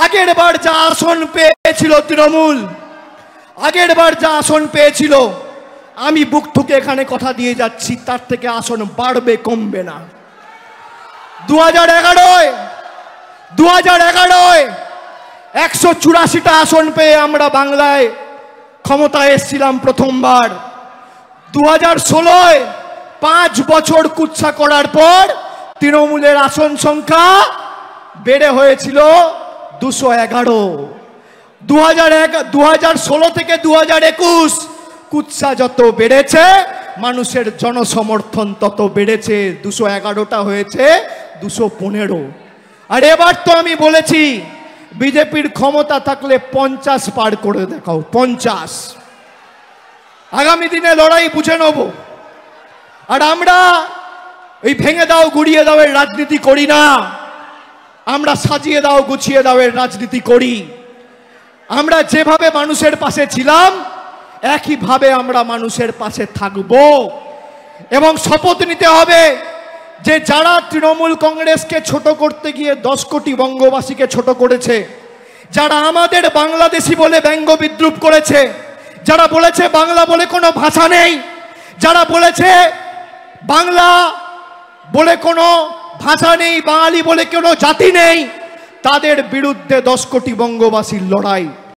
আগের বার যা আসন পেয়েছিল তৃণমূল, আগের বার যা আসন পেয়েছিল, আমি বুক ঠুকে এখানে কথা দিয়ে যাচ্ছি, তার থেকে আসন বাড়বে, কমবে না। 2011 184টা আসন পেয়ে আমরা বাংলায় ক্ষমতায় এসেছিলাম প্রথমবার। 2016 5 বছর কুৎসা করার পর তৃণমূলের আসন সংখ্যা বেড়ে হয়েছিল 211। 2016 থেকে 2021 কুৎসা যত বেড়েছে, মানুষের জনসমর্থন তত বেড়েছে। 211টা হয়েছে 215। আর এবার তো আমি বলেছি, বিজেপির ক্ষমতা থাকলে 50 পার করে দেখাও, 50। আগামী দিনে লড়াই বুঝে নেব। আর আমরা এই ভেঙে দাও গুড়িয়ে দাও এর রাজনীতি করি না, আমরা সাজিয়ে দাও গুছিয়ে দাও এর রাজনীতি করি। আমরা যেভাবে মানুষের পাশে ছিলাম, একইভাবে আমরা মানুষের পাশে থাকব। এবং শপথ নিতে হবে যে যারা তৃণমূল কংগ্রেসকে ছোট করতে গিয়ে 10 কোটি বঙ্গবাসীকে ছোট করেছে, যারা আমাদের বাংলাদেশি বলে ব্যঙ্গ বিদ্রুপ করেছে, যারা বলেছে বাংলা বলে কোনো ভাষা নেই, যারা বলেছে বাংলা বলে কোনো ভাষা নেই, বাঙালি বলে কোনো জাতি নেই, তাদের বিরুদ্ধে 10 কোটি বঙ্গবাসীর লড়াই।